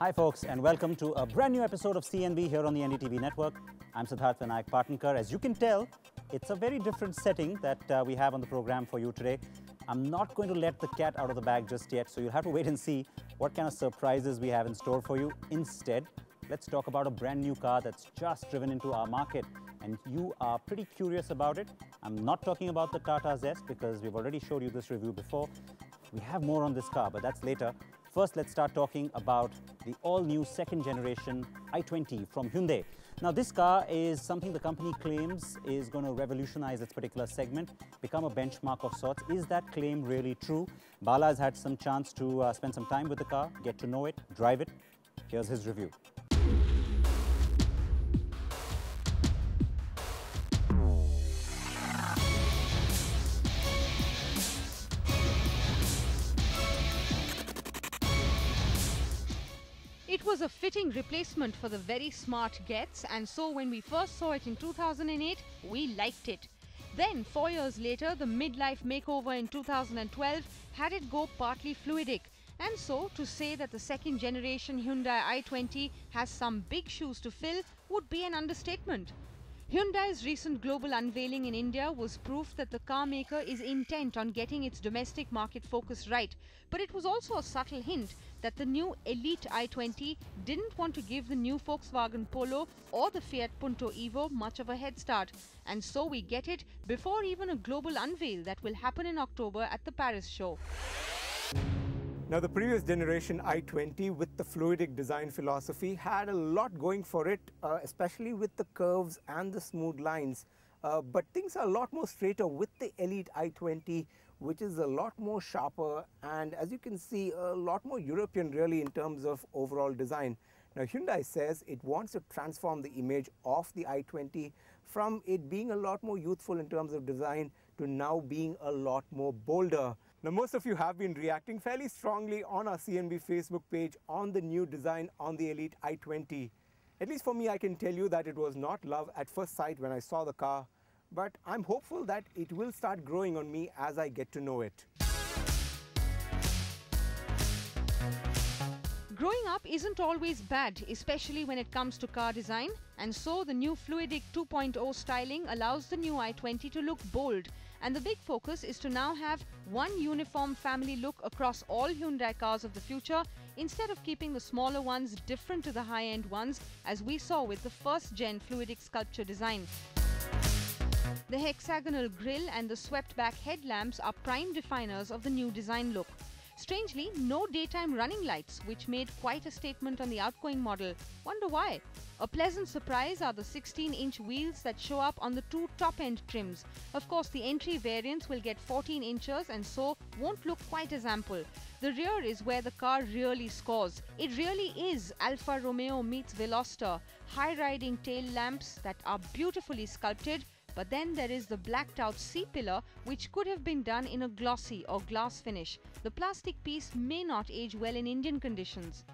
Hi folks, and welcome to a brand new episode of CNB here on the NDTV network. I'm Siddharth Vinayak Parthankar. As you can tell, it's a very different setting that we have on the program for you today. I'm not going to let the cat out of the bag just yet, so you'll have to wait and see what kind of surprises we have in store for you. Instead, let's talk about a brand new car that's just driven into our market, and you are pretty curious about it. I'm not talking about the Tata Zest because we've already showed you this review before. We have more on this car, but that's later. First, let's start talking about the all-new second-generation i20 from Hyundai. Now, this car is something the company claims is going to revolutionize its particular segment, become a benchmark of sorts. Is that claim really true? Bala has had some chance to spend some time with the car, get to know it, drive it. Here's his review. It was a fitting replacement for the very smart Getz, and so when we first saw it in 2008, we liked it. Then, 4 years later, the midlife makeover in 2012 had it go partly fluidic. And so, to say that the second generation Hyundai i20 has some big shoes to fill would be an understatement. Hyundai's recent global unveiling in India was proof that the car maker is intent on getting its domestic market focus right. But it was also a subtle hint that the new Elite i20 didn't want to give the new Volkswagen Polo or the Fiat Punto Evo much of a head start. And so we get it before even a global unveil that will happen in October at the Paris show. Now, the previous generation i20 with the fluidic design philosophy had a lot going for it, especially with the curves and the smooth lines. But things are a lot more straighter with the Elite i20, which is a lot more sharper and, as you can see, a lot more European really in terms of overall design. Now, Hyundai says it wants to transform the image of the i20 from it being a lot more youthful in terms of design to now being a lot more bolder. Now, most of you have been reacting fairly strongly on our CNB Facebook page on the new design on the Elite i20. At least for me, I can tell you that it was not love at first sight when I saw the car, but I'm hopeful that it will start growing on me as I get to know it. Growing up isn't always bad, especially when it comes to car design, and so the new Fluidic 2.0 styling allows the new i20 to look bold, and the big focus is to now have one uniform family look across all Hyundai cars of the future, instead of keeping the smaller ones different to the high-end ones, as we saw with the first-gen Fluidic sculpture design. The hexagonal grille and the swept-back headlamps are prime definers of the new design look. Strangely, no daytime running lights, which made quite a statement on the outgoing model. Wonder why? A pleasant surprise are the 16-inch wheels that show up on the two top-end trims. Of course, the entry variants will get 14 inches and so won't look quite as ample. The rear is where the car really scores. It really is Alfa Romeo meets Veloster. High-riding tail lamps that are beautifully sculpted. But then there is the blacked out C-pillar, which could have been done in a glossy or glass finish. The plastic piece may not age well in Indian conditions.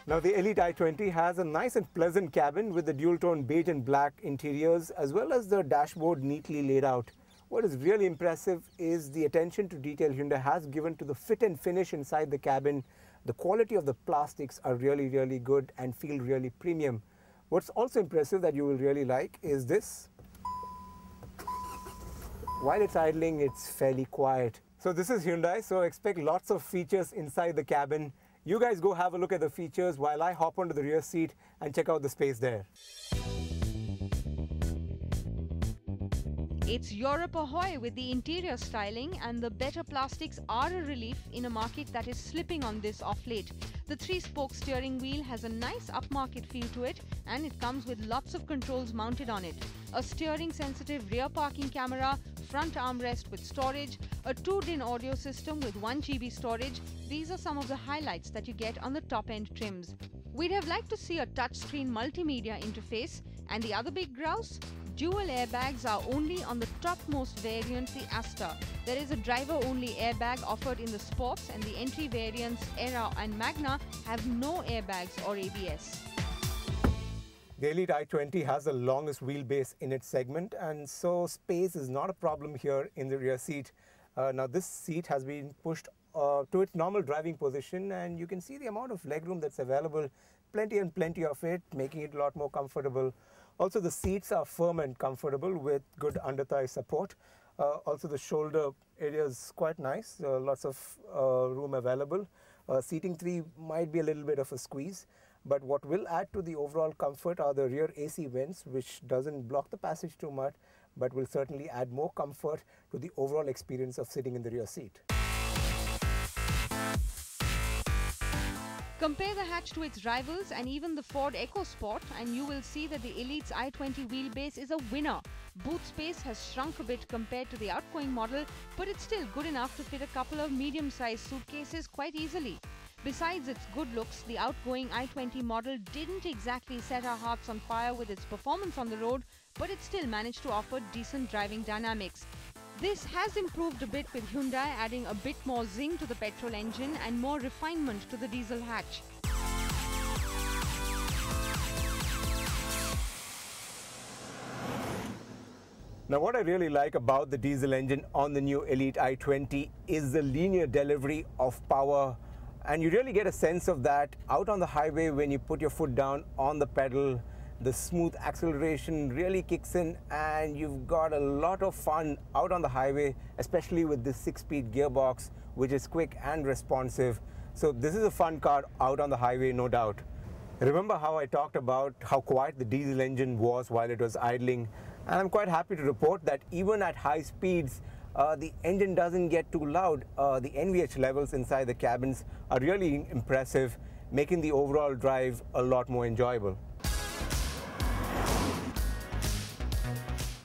Now, the Elite i20 has a nice and pleasant cabin with the dual-tone beige and black interiors, as well as the dashboard neatly laid out. What is really impressive is the attention to detail Hyundai has given to the fit and finish inside the cabin. The quality of the plastics are really good and feel really premium. What's also impressive that you will really like is this. While it's idling, it's fairly quiet. So this is Hyundai, so expect lots of features inside the cabin. You guys go have a look at the features while I hop onto the rear seat and check out the space there. It's Europe ahoy with the interior styling, and the better plastics are a relief in a market that is slipping on this off late. The 3-spoke steering wheel has a nice upmarket feel to it, and it comes with lots of controls mounted on it. A steering sensitive rear parking camera, front armrest with storage, a 2-DIN audio system with 1 GB storage. These are some of the highlights that you get on the top end trims. We'd have liked to see a touchscreen multimedia interface, and the other big grouse? Dual airbags are only on the topmost variant, the Asta. There is a driver-only airbag offered in the Sports, and the entry variants Era and Magna have no airbags or ABS. The Elite i20 has the longest wheelbase in its segment, and so space is not a problem here in the rear seat. Now this seat has been pushed to its normal driving position, and you can see the amount of legroom that's available, plenty and plenty of it, making it a lot more comfortable. Also the seats are firm and comfortable with good under thigh support. Also the shoulder area is quite nice, lots of room available. Seating 3 might be a little bit of a squeeze, but what will add to the overall comfort are the rear AC vents, which doesn't block the passage too much, but will certainly add more comfort to the overall experience of sitting in the rear seat. Compare the hatch to its rivals and even the Ford EcoSport, and you will see that the Elite's i20 wheelbase is a winner. Boot space has shrunk a bit compared to the outgoing model, but it's still good enough to fit a couple of medium-sized suitcases quite easily. Besides its good looks, the outgoing i20 model didn't exactly set our hearts on fire with its performance on the road, but it still managed to offer decent driving dynamics. This has improved a bit with Hyundai adding a bit more zing to the petrol engine and more refinement to the diesel hatch. Now what I really like about the diesel engine on the new Elite i20 is the linear delivery of power, and you really get a sense of that out on the highway when you put your foot down on the pedal. The smooth acceleration really kicks in and you've got a lot of fun out on the highway, especially with this 6-speed gearbox, which is quick and responsive. So this is a fun car out on the highway, no doubt. Remember how I talked about how quiet the diesel engine was while it was idling? And I'm quite happy to report that even at high speeds, the engine doesn't get too loud. The NVH levels inside the cabins are really impressive, making the overall drive a lot more enjoyable.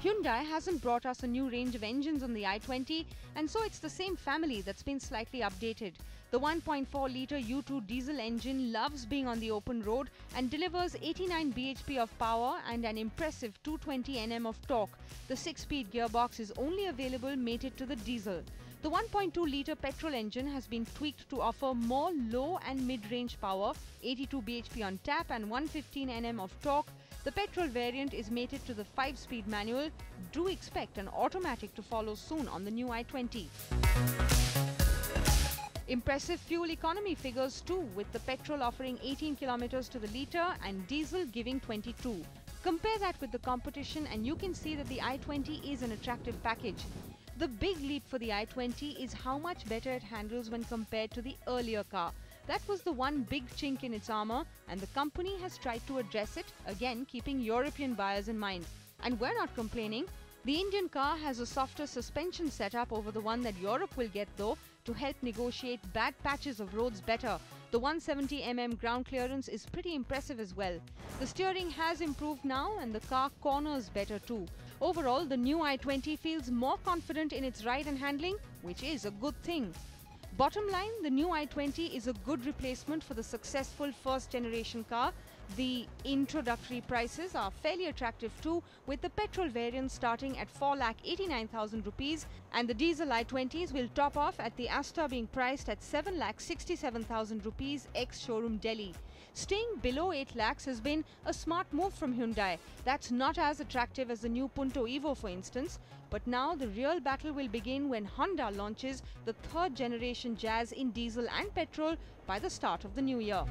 Hyundai hasn't brought us a new range of engines on the i20, and so it's the same family that's been slightly updated. The 1.4-litre U2 diesel engine loves being on the open road and delivers 89 bhp of power and an impressive 220 Nm of torque. The 6-speed gearbox is only available mated to the diesel. The 1.2-litre petrol engine has been tweaked to offer more low and mid-range power, 82 bhp on tap and 115 Nm of torque. The petrol variant is mated to the 5-speed manual. Do expect an automatic to follow soon on the new i20. Impressive fuel economy figures too, with the petrol offering 18 kilometers to the litre and diesel giving 22. Compare that with the competition and you can see that the i20 is an attractive package. The big leap for the i20 is how much better it handles when compared to the earlier car. That was the one big chink in its armour, and the company has tried to address it, again keeping European buyers in mind. And we're not complaining. The Indian car has a softer suspension setup over the one that Europe will get though, to help negotiate bad patches of roads better. The 170 mm ground clearance is pretty impressive as well. The steering has improved now and the car corners better too. Overall, the new i20 feels more confident in its ride and handling, which is a good thing. Bottom line, the new i20 is a good replacement for the successful first-generation car. The introductory prices are fairly attractive too, with the petrol variant starting at 4,89,000 rupees and the diesel i20s will top off at the Asta being priced at 7,67,000 rupees ex-showroom Delhi. Staying below 8 lakhs has been a smart move from Hyundai. That's not as attractive as the new Punto Evo, for instance. But now the real battle will begin when Honda launches the 3rd generation Jazz in diesel and petrol by the start of the new year.